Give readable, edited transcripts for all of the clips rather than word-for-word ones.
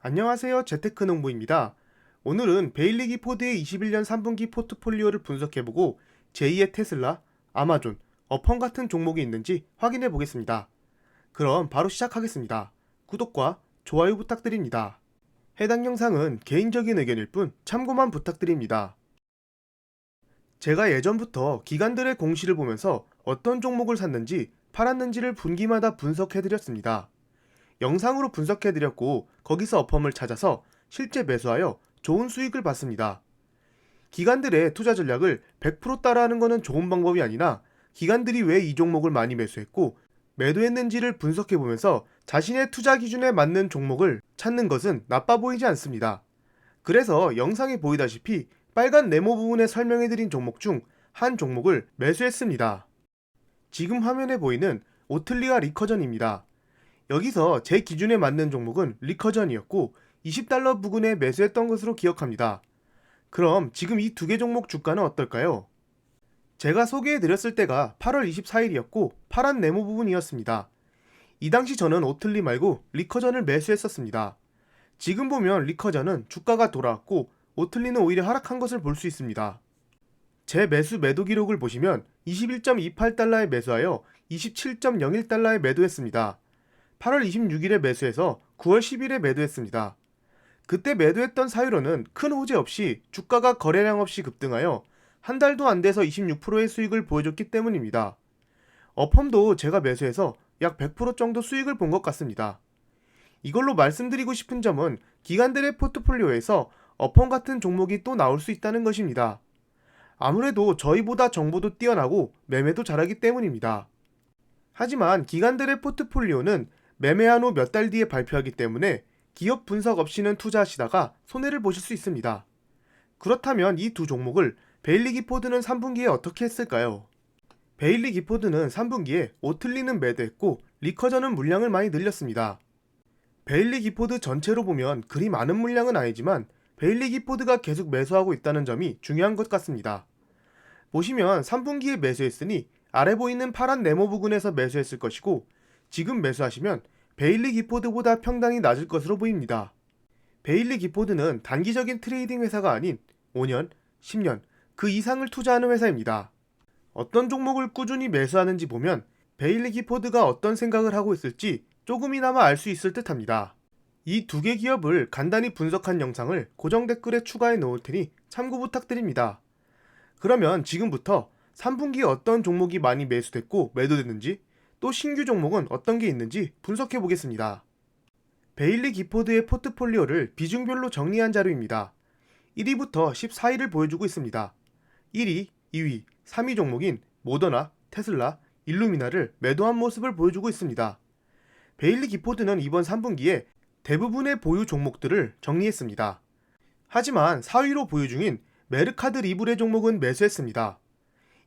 안녕하세요. 재테크농부입니다. 오늘은 베일리 기포드의 21년 3분기 포트폴리오를 분석해보고 제2의 테슬라, 아마존, 어펀 같은 종목이 있는지 확인해 보겠습니다. 그럼 바로 시작하겠습니다. 구독과 좋아요 부탁드립니다. 해당 영상은 개인적인 의견일 뿐 참고만 부탁드립니다. 제가 예전부터 기관들의 공시를 보면서 어떤 종목을 샀는지 팔았는지를 분기마다 분석해드렸습니다. 영상으로 분석해드렸고 거기서 어펌을 찾아서 실제 매수하여 좋은 수익을 봤습니다. 기관들의 투자 전략을 100% 따라하는 것은 좋은 방법이 아니라 기관들이 왜 이 종목을 많이 매수했고 매도했는지를 분석해보면서 자신의 투자 기준에 맞는 종목을 찾는 것은 나빠 보이지 않습니다. 그래서 영상에 보이다시피 빨간 네모 부분에 설명해드린 종목 중 한 종목을 매수했습니다. 지금 화면에 보이는 오틀리아 리커전입니다. 여기서 제 기준에 맞는 종목은 리커전이었고 20달러 부근에 매수했던 것으로 기억합니다. 그럼 지금 이 두 개 종목 주가는 어떨까요? 제가 소개해드렸을 때가 8월 24일이었고 파란 네모 부분이었습니다. 이 당시 저는 오틀리 말고 리커전을 매수했었습니다. 지금 보면 리커전은 주가가 돌아왔고 오틀리는 오히려 하락한 것을 볼 수 있습니다. 제 매도 기록을 보시면 21.28달러에 매수하여 27.01달러에 매도했습니다. 8월 26일에 매수해서 9월 10일에 매도했습니다. 그때 매도했던 사유로는 큰 호재 없이 주가가 거래량 없이 급등하여 한 달도 안 돼서 26%의 수익을 보여줬기 때문입니다. 어펌도 제가 매수해서 약 100% 정도 수익을 본 것 같습니다. 이걸로 말씀드리고 싶은 점은 기관들의 포트폴리오에서 어펌 같은 종목이 또 나올 수 있다는 것입니다. 아무래도 저희보다 정보도 뛰어나고 매매도 잘하기 때문입니다. 하지만 기관들의 포트폴리오는 매매한 후 몇 달 뒤에 발표하기 때문에 기업 분석 없이는 투자하시다가 손해를 보실 수 있습니다. 그렇다면 이 두 종목을 베일리 기포드는 3분기에 어떻게 했을까요? 베일리 기포드는 3분기에 오틀리는 매도했고 리커전은 물량을 많이 늘렸습니다. 베일리 기포드 전체로 보면 그리 많은 물량은 아니지만 베일리 기포드가 계속 매수하고 있다는 점이 중요한 것 같습니다. 보시면 3분기에 매수했으니 아래 보이는 파란 네모 부근에서 매수했을 것이고 지금 매수하시면 베일리 기포드보다 평당이 낮을 것으로 보입니다. 베일리 기포드는 단기적인 트레이딩 회사가 아닌 5년, 10년, 그 이상을 투자하는 회사입니다. 어떤 종목을 꾸준히 매수하는지 보면 베일리 기포드가 어떤 생각을 하고 있을지 조금이나마 알 수 있을 듯 합니다. 이 두 개 기업을 간단히 분석한 영상을 고정 댓글에 추가해 놓을 테니 참고 부탁드립니다. 그러면 지금부터 3분기에 어떤 종목이 많이 매수됐고 매도됐는지 또 신규 종목은 어떤 게 있는지 분석해 보겠습니다. 베일리 기포드의 포트폴리오를 비중별로 정리한 자료입니다. 1위부터 14위를 보여주고 있습니다. 1위, 2위, 3위 종목인 모더나, 테슬라, 일루미나를 매도한 모습을 보여주고 있습니다. 베일리 기포드는 이번 3분기에 대부분의 보유 종목들을 정리했습니다. 하지만 4위로 보유 중인 메르카드 리브레 종목은 매수했습니다.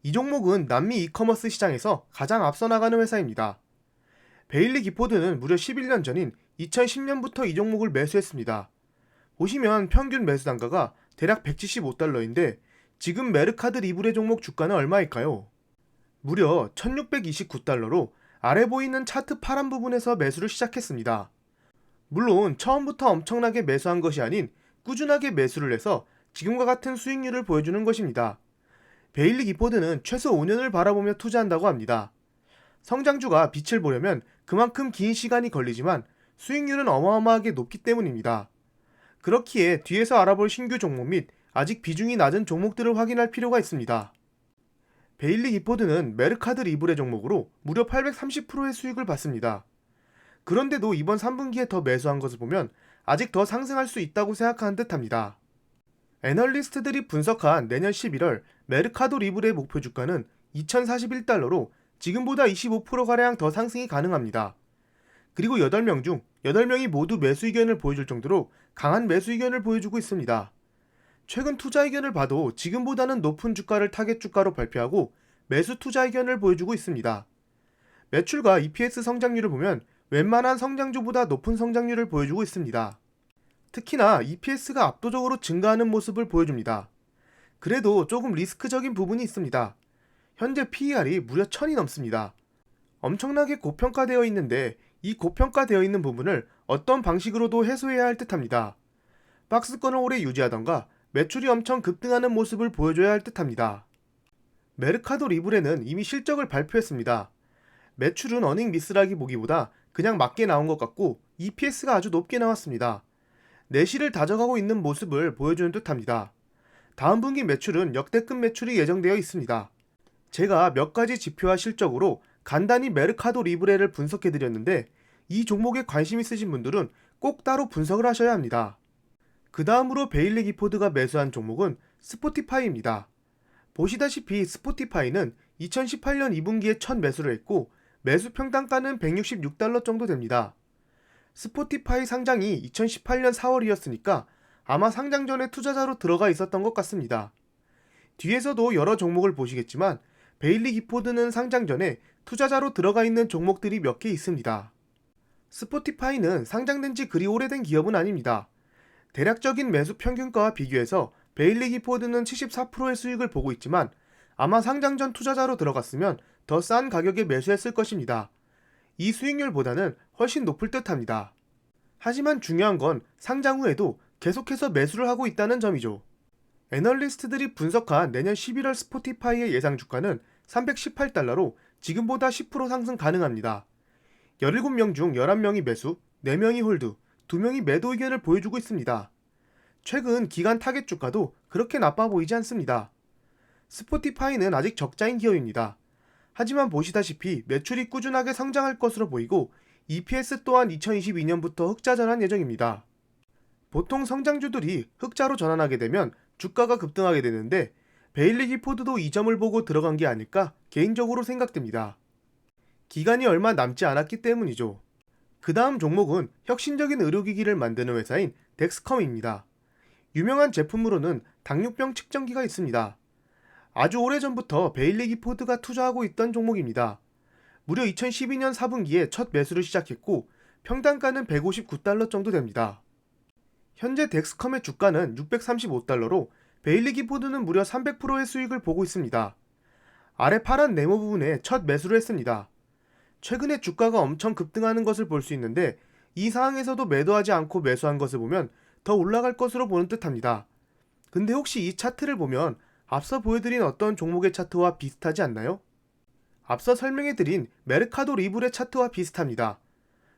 이 종목은 남미 이커머스 시장에서 가장 앞서 나가는 회사입니다. 베일리 기포드는 무려 11년 전인 2010년부터 이 종목을 매수했습니다. 보시면 평균 매수 단가가 대략 175달러인데 지금 메르카드 리브레 종목 주가는 얼마일까요? 무려 1629달러로 아래 보이는 차트 파란 부분에서 매수를 시작했습니다. 물론 처음부터 엄청나게 매수한 것이 아닌 꾸준하게 매수를 해서 지금과 같은 수익률을 보여주는 것입니다. 베일리 기포드는 최소 5년을 바라보며 투자한다고 합니다. 성장주가 빛을 보려면 그만큼 긴 시간이 걸리지만 수익률은 어마어마하게 높기 때문입니다. 그렇기에 뒤에서 알아볼 신규 종목 및 아직 비중이 낮은 종목들을 확인할 필요가 있습니다. 베일리 기포드는 메르카드 리브레 종목으로 무려 830%의 수익을 봤습니다. 그런데도 이번 3분기에 더 매수한 것을 보면 아직 더 상승할 수 있다고 생각하는 듯합니다. 애널리스트들이 분석한 내년 11월 메르카도 리브레의 목표 주가는 2041달러로 지금보다 25%가량 더 상승이 가능합니다. 그리고 8명 중 8명이 모두 매수 의견을 보여줄 정도로 강한 매수 의견을 보여주고 있습니다. 최근 투자 의견을 봐도 지금보다는 높은 주가를 타겟 주가로 발표하고 매수 투자 의견을 보여주고 있습니다. 매출과 EPS 성장률을 보면 웬만한 성장주보다 높은 성장률을 보여주고 있습니다. 특히나 EPS가 압도적으로 증가하는 모습을 보여줍니다. 그래도 조금 리스크적인 부분이 있습니다. 현재 PER이 무려 1000이 넘습니다. 엄청나게 고평가되어 있는데 이 고평가되어 있는 부분을 어떤 방식으로도 해소해야 할 듯합니다. 박스권을 오래 유지하던가 매출이 엄청 급등하는 모습을 보여줘야 할 듯합니다. 메르카도 리브레는 이미 실적을 발표했습니다. 매출은 어닝 미스라기 보기보다 그냥 맞게 나온 것 같고 EPS가 아주 높게 나왔습니다. 내실을 다져가고 있는 모습을 보여주는 듯합니다. 다음 분기 매출은 역대급 매출이 예정되어 있습니다. 제가 몇 가지 지표와 실적으로 간단히 메르카도 리브레를 분석해드렸는데 이 종목에 관심 있으신 분들은 꼭 따로 분석을 하셔야 합니다. 그 다음으로 베일리 기포드가 매수한 종목은 스포티파이입니다. 보시다시피 스포티파이는 2018년 2분기에 첫 매수를 했고 매수 평단가는 $166 정도 됩니다. 스포티파이 상장이 2018년 4월이었으니까 아마 상장 전에 투자자로 들어가 있었던 것 같습니다. 뒤에서도 여러 종목을 보시겠지만 베일리 기포드는 상장 전에 투자자로 들어가 있는 종목들이 몇 개 있습니다. 스포티파이는 상장된 지 그리 오래된 기업은 아닙니다. 대략적인 매수 평균가와 비교해서 베일리 기포드는 74%의 수익을 보고 있지만 아마 상장 전 투자자로 들어갔으면 더 싼 가격에 매수했을 것입니다. 이 수익률보다는 훨씬 높을 듯합니다. 하지만 중요한 건 상장 후에도 계속해서 매수를 하고 있다는 점이죠. 애널리스트들이 분석한 내년 11월 스포티파이의 예상 주가는 $318로 지금보다 10% 상승 가능합니다. 17명 중 11명이 매수, 4명이 홀드, 2명이 매도 의견을 보여주고 있습니다. 최근 기간 타겟 주가도 그렇게 나빠 보이지 않습니다. 스포티파이는 아직 적자인 기업입니다. 하지만 보시다시피 매출이 꾸준하게 성장할 것으로 보이고 EPS 또한 2022년부터 흑자 전환 예정입니다. 보통 성장주들이 흑자로 전환하게 되면 주가가 급등하게 되는데 베일리 기포드도 이 점을 보고 들어간 게 아닐까 개인적으로 생각됩니다. 기간이 얼마 남지 않았기 때문이죠. 그 다음 종목은 혁신적인 의료기기를 만드는 회사인 덱스컴입니다. 유명한 제품으로는 당뇨병 측정기가 있습니다. 아주 오래전부터 베일리 기포드가 투자하고 있던 종목입니다. 무려 2012년 4분기에 첫 매수를 시작했고 평단가는 $159 정도 됩니다. 현재 덱스컴의 주가는 $635로 베일리 기포드는 무려 300%의 수익을 보고 있습니다. 아래 파란 네모 부분에 첫 매수를 했습니다. 최근에 주가가 엄청 급등하는 것을 볼 수 있는데 이 상황에서도 매도하지 않고 매수한 것을 보면 더 올라갈 것으로 보는 듯합니다. 근데 혹시 이 차트를 보면 앞서 보여드린 어떤 종목의 차트와 비슷하지 않나요? 앞서 설명해드린 메르카도 리브레 차트와 비슷합니다.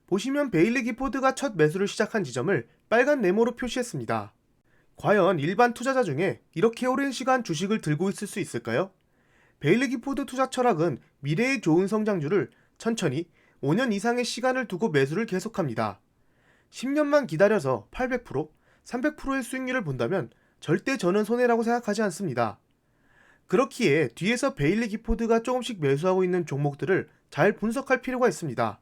보시면 베일리 기포드가 첫 매수를 시작한 지점을 빨간 네모로 표시했습니다. 과연 일반 투자자 중에 이렇게 오랜 시간 주식을 들고 있을 수 있을까요? 베일리 기포드 투자 철학은 미래의 좋은 성장주를 천천히 5년 이상의 시간을 두고 매수를 계속합니다. 10년만 기다려서 800%, 300%의 수익률을 본다면 절대 저는 손해라고 생각하지 않습니다. 그렇기에 뒤에서 베일리 기포드가 조금씩 매수하고 있는 종목들을 잘 분석할 필요가 있습니다.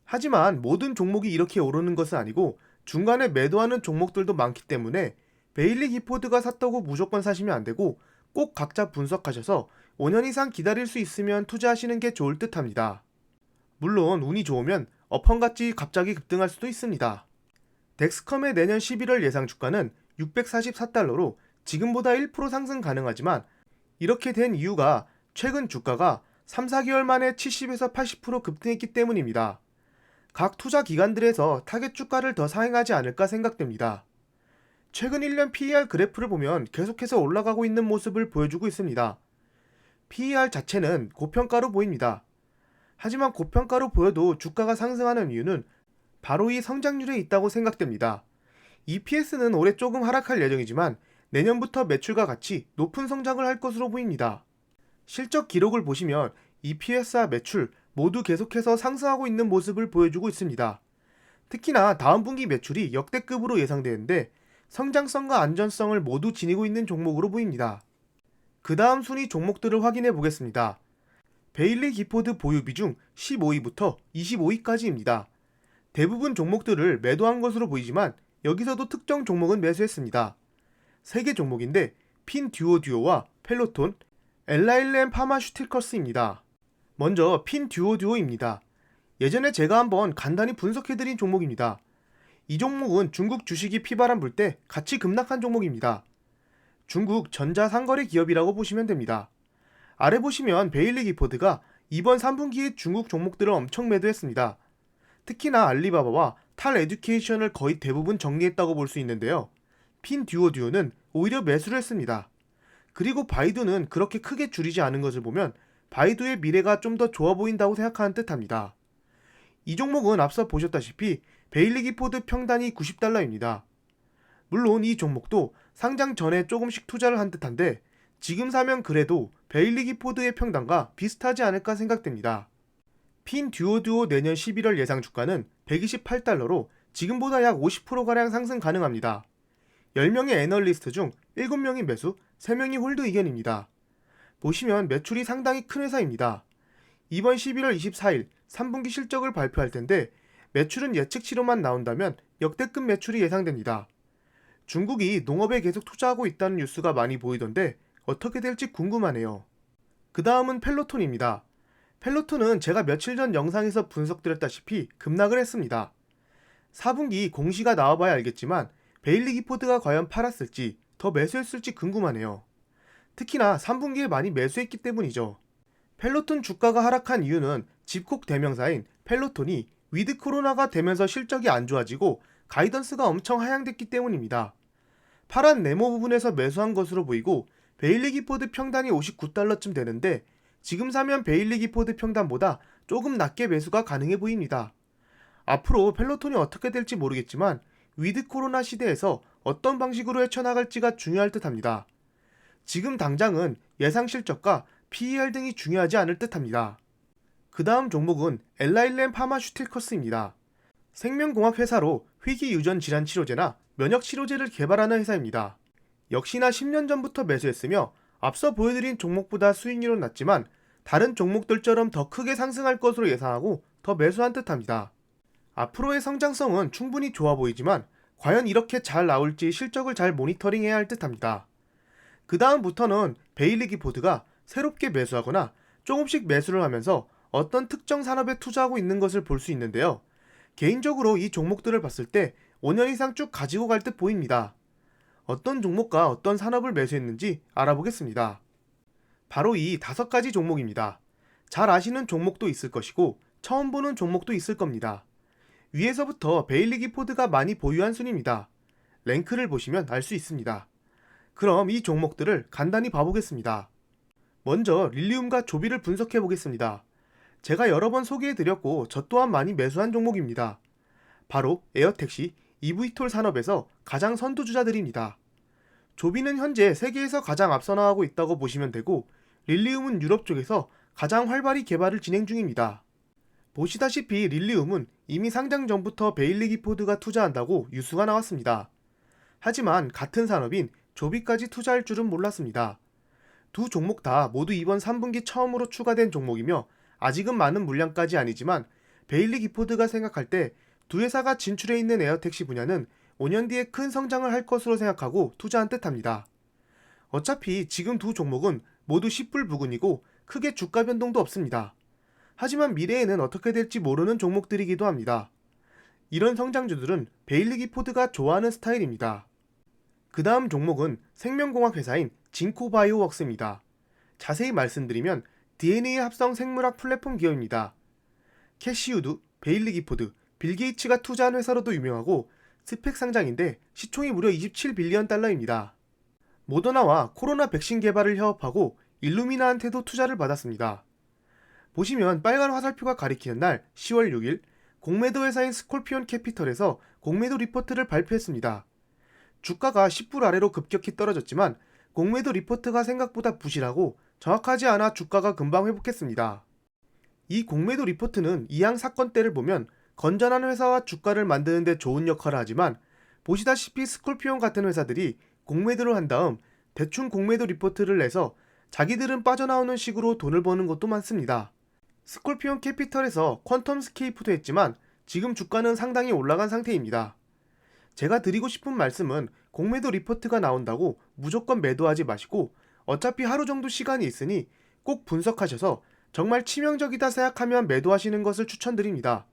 하지만 모든 종목이 이렇게 오르는 것은 아니고 중간에 매도하는 종목들도 많기 때문에 베일리 기포드가 샀다고 무조건 사시면 안되고 꼭 각자 분석하셔서 5년 이상 기다릴 수 있으면 투자하시는 게 좋을 듯 합니다. 물론 운이 좋으면 업황같이 갑자기 급등할 수도 있습니다. 덱스컴의 내년 11월 예상 주가는 $644로 지금보다 1% 상승 가능하지만 이렇게 된 이유가 최근 주가가 3, 4개월 만에 70에서 80% 급등했기 때문입니다. 각 투자 기관들에서 타겟 주가를 더 상행하지 않을까 생각됩니다. 최근 1년 PER 그래프를 보면 계속해서 올라가고 있는 모습을 보여주고 있습니다. PER 자체는 고평가로 보입니다. 하지만 고평가로 보여도 주가가 상승하는 이유는 바로 이 성장률에 있다고 생각됩니다. EPS는 올해 조금 하락할 예정이지만 내년부터 매출과 같이 높은 성장을 할 것으로 보입니다. 실적 기록을 보시면 EPS와 매출 모두 계속해서 상승하고 있는 모습을 보여주고 있습니다. 특히나 다음 분기 매출이 역대급으로 예상되는데 성장성과 안전성을 모두 지니고 있는 종목으로 보입니다. 그 다음 순위 종목들을 확인해 보겠습니다. 베일리 기포드 보유 비중 15위부터 25위까지입니다. 대부분 종목들을 매도한 것으로 보이지만 여기서도 특정 종목은 매수했습니다. 3개 종목인데 핀듀오듀오와 펠로톤, 엘라일렌 파마슈티컬스입니다. 먼저 핀듀오듀오입니다. 예전에 제가 한번 간단히 분석해드린 종목입니다. 이 종목은 중국 주식이 피바람 불 때 같이 급락한 종목입니다. 중국 전자상거래 기업이라고 보시면 됩니다. 아래 보시면 베일리 기포드가 이번 3분기에 중국 종목들을 엄청 매도했습니다. 특히나 알리바바와 탈 에듀케이션을 거의 대부분 정리했다고 볼 수 있는데요. 핀듀오듀오는 오히려 매수를 했습니다. 그리고 바이두는 그렇게 크게 줄이지 않은 것을 보면 바이두의 미래가 좀 더 좋아 보인다고 생각하는 듯합니다. 이 종목은 앞서 보셨다시피 베일리 기포드 평단이 $90입니다. 물론 이 종목도 상장 전에 조금씩 투자를 한 듯한데 지금 사면 그래도 베일리 기포드의 평단과 비슷하지 않을까 생각됩니다. 핀듀오듀오 내년 11월 예상 주가는 $128로 지금보다 약 50%가량 상승 가능합니다. 10명의 애널리스트 중 7명이 매수, 3명이 홀드 의견입니다. 보시면 매출이 상당히 큰 회사입니다. 이번 11월 24일 3분기 실적을 발표할 텐데 매출은 예측치로만 나온다면 역대급 매출이 예상됩니다. 중국이 농업에 계속 투자하고 있다는 뉴스가 많이 보이던데 어떻게 될지 궁금하네요. 그 다음은 펠로톤입니다. 펠로톤은 제가 며칠 전 영상에서 분석드렸다시피 급락을 했습니다. 4분기 공시가 나와봐야 알겠지만 베일리 기포드가 과연 팔았을지 더 매수했을지 궁금하네요. 특히나 3분기에 많이 매수했기 때문이죠. 펠로톤 주가가 하락한 이유는 집콕 대명사인 펠로톤이 위드 코로나가 되면서 실적이 안 좋아지고 가이던스가 엄청 하향됐기 때문입니다. 파란 네모 부분에서 매수한 것으로 보이고 베일리 기포드 평단이 $59쯤 되는데 지금 사면 베일리 기포드 평단보다 조금 낮게 매수가 가능해 보입니다. 앞으로 펠로톤이 어떻게 될지 모르겠지만 위드 코로나 시대에서 어떤 방식으로 헤쳐나갈지가 중요할 듯합니다. 지금 당장은 예상 실적과 PER 등이 중요하지 않을 듯합니다. 그 다음 종목은 엘라일렌 파마슈틸커스입니다. 생명공학 회사로 희귀 유전 질환 치료제나 면역 치료제를 개발하는 회사입니다. 역시나 10년 전부터 매수했으며 앞서 보여드린 종목보다 수익률은 낮지만 다른 종목들처럼 더 크게 상승할 것으로 예상하고 더 매수한 듯합니다. 앞으로의 성장성은 충분히 좋아 보이지만 과연 이렇게 잘 나올지 실적을 잘 모니터링해야 할 듯합니다. 그 다음부터는 베일리 기포드가 새롭게 매수하거나 조금씩 매수를 하면서 어떤 특정 산업에 투자하고 있는 것을 볼 수 있는데요. 개인적으로 이 종목들을 봤을 때 5년 이상 쭉 가지고 갈 듯 보입니다. 어떤 종목과 어떤 산업을 매수했는지 알아보겠습니다. 바로 이 5가지 종목입니다. 잘 아시는 종목도 있을 것이고 처음 보는 종목도 있을 겁니다. 위에서부터 베일리 기포드가 많이 보유한 순입니다. 랭크를 보시면 알 수 있습니다. 그럼 이 종목들을 간단히 봐보겠습니다. 먼저 릴리움과 조비를 분석해 보겠습니다. 제가 여러 번 소개해드렸고 저 또한 많이 매수한 종목입니다. 바로 에어택시, EV톨 산업에서 가장 선두주자들입니다. 조비는 현재 세계에서 가장 앞서 나가고 있다고 보시면 되고 릴리움은 유럽 쪽에서 가장 활발히 개발을 진행 중입니다. 보시다시피 릴리움은 이미 상장 전부터 베일리 기포드가 투자한다고 뉴스가 나왔습니다. 하지만 같은 산업인 조비까지 투자할 줄은 몰랐습니다. 두 종목 다 모두 이번 3분기 처음으로 추가된 종목이며 아직은 많은 물량까지 아니지만 베일리 기포드가 생각할 때 두 회사가 진출해 있는 에어택시 분야는 5년 뒤에 큰 성장을 할 것으로 생각하고 투자한 듯합니다. 어차피 지금 두 종목은 모두 10불 부근이고 크게 주가 변동도 없습니다. 하지만 미래에는 어떻게 될지 모르는 종목들이기도 합니다. 이런 성장주들은 베일리 기포드가 좋아하는 스타일입니다. 그 다음 종목은 생명공학 회사인 진코바이오웍스입니다. 자세히 말씀드리면 DNA 합성 생물학 플랫폼 기업입니다. 캐시우드, 베일리 기포드, 빌 게이츠가 투자한 회사로도 유명하고 스펙 상장인데 시총이 무려 $27빌리언입니다. 모더나와 코로나 백신 개발을 협업하고 일루미나한테도 투자를 받았습니다. 보시면 빨간 화살표가 가리키는 날 10월 6일 공매도 회사인 스콜피온 캐피털에서 공매도 리포트를 발표했습니다. 주가가 10불 아래로 급격히 떨어졌지만 공매도 리포트가 생각보다 부실하고 정확하지 않아 주가가 금방 회복했습니다. 이 공매도 리포트는 이항 사건대를 보면 건전한 회사와 주가를 만드는 데 좋은 역할을 하지만 보시다시피 스콜피온 같은 회사들이 공매도를 한 다음 대충 공매도 리포트를 내서 자기들은 빠져나오는 식으로 돈을 버는 것도 많습니다. 스콜피온 캐피털에서 퀀텀 스케이프도 했지만 지금 주가는 상당히 올라간 상태입니다. 제가 드리고 싶은 말씀은 공매도 리포트가 나온다고 무조건 매도하지 마시고 어차피 하루 정도 시간이 있으니 꼭 분석하셔서 정말 치명적이다 생각하면 매도하시는 것을 추천드립니다.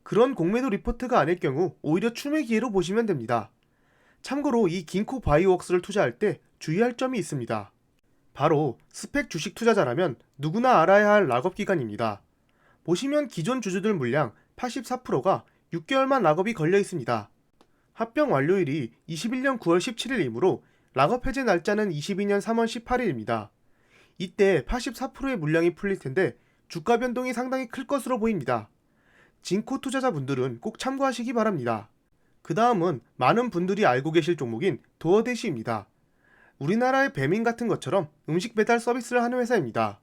그런 공매도 리포트가 아닐 경우 오히려 추매 기회로 보시면 됩니다. 참고로 이 긴코 바이오웍스를 투자할 때 주의할 점이 있습니다. 바로 스펙 주식 투자자라면 누구나 알아야 할 락업 기간입니다. 보시면 기존 주주들 물량 84%가 6개월만 락업이 걸려 있습니다. 합병 완료일이 21년 9월 17일이므로 락업 해제 날짜는 22년 3월 18일입니다. 이때 84%의 물량이 풀릴 텐데 주가 변동이 상당히 클 것으로 보입니다. 진코 투자자분들은 꼭 참고하시기 바랍니다. 그 다음은 많은 분들이 알고 계실 종목인 도어대시입니다. 우리나라의 배민 같은 것처럼 음식 배달 서비스를 하는 회사입니다.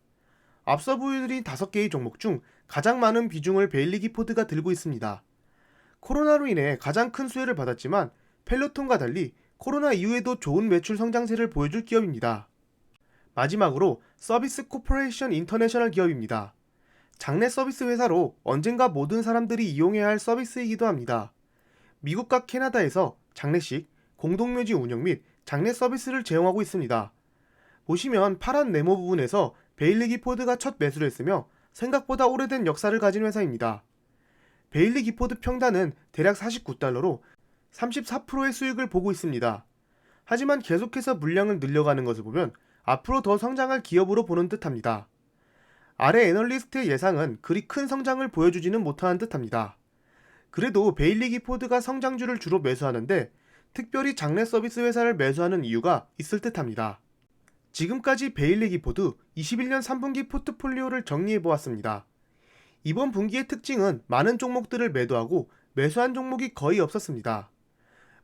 앞서 보여드린 5개의 종목 중 가장 많은 비중을 베일리 기포드가 들고 있습니다. 코로나로 인해 가장 큰 수혜를 받았지만 펠로톤과 달리 코로나 이후에도 좋은 매출 성장세를 보여줄 기업입니다. 마지막으로 서비스 코퍼레이션 인터내셔널 기업입니다. 장내 서비스 회사로 언젠가 모든 사람들이 이용해야 할 서비스이기도 합니다. 미국과 캐나다에서 장례식, 공동묘지 운영 및 장례 서비스를 제공하고 있습니다. 보시면 파란 네모 부분에서 베일리 기포드가 첫 매수를 했으며 생각보다 오래된 역사를 가진 회사입니다. 베일리 기포드 평단은 대략 49달러로 34%의 수익을 보고 있습니다. 하지만 계속해서 물량을 늘려가는 것을 보면 앞으로 더 성장할 기업으로 보는 듯합니다. 아래 애널리스트의 예상은 그리 큰 성장을 보여주지는 못하는 듯합니다. 그래도 베일리 기포드가 성장주를 주로 매수하는데 특별히 장내 서비스 회사를 매수하는 이유가 있을 듯합니다. 지금까지 베일리 기포드 21년 3분기 포트폴리오를 정리해보았습니다. 이번 분기의 특징은 많은 종목들을 매도하고 매수한 종목이 거의 없었습니다.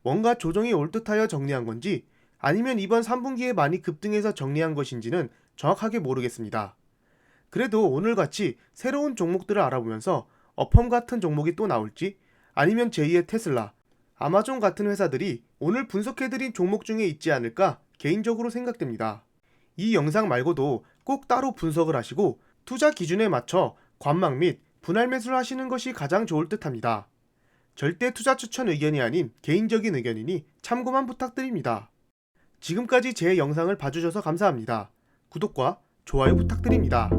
뭔가 조정이 올 듯하여 정리한 건지 아니면 이번 3분기에 많이 급등해서 정리한 것인지는 정확하게 모르겠습니다. 그래도 오늘같이 새로운 종목들을 알아보면서 어펌 같은 종목이 또 나올지 아니면 제2의 테슬라, 아마존 같은 회사들이 오늘 분석해드린 종목 중에 있지 않을까 개인적으로 생각됩니다. 이 영상 말고도 꼭 따로 분석을 하시고 투자 기준에 맞춰 관망 및 분할 매수를 하시는 것이 가장 좋을 듯합니다. 절대 투자 추천 의견이 아닌 개인적인 의견이니 참고만 부탁드립니다. 지금까지 제 영상을 봐주셔서 감사합니다. 구독과 좋아요 부탁드립니다.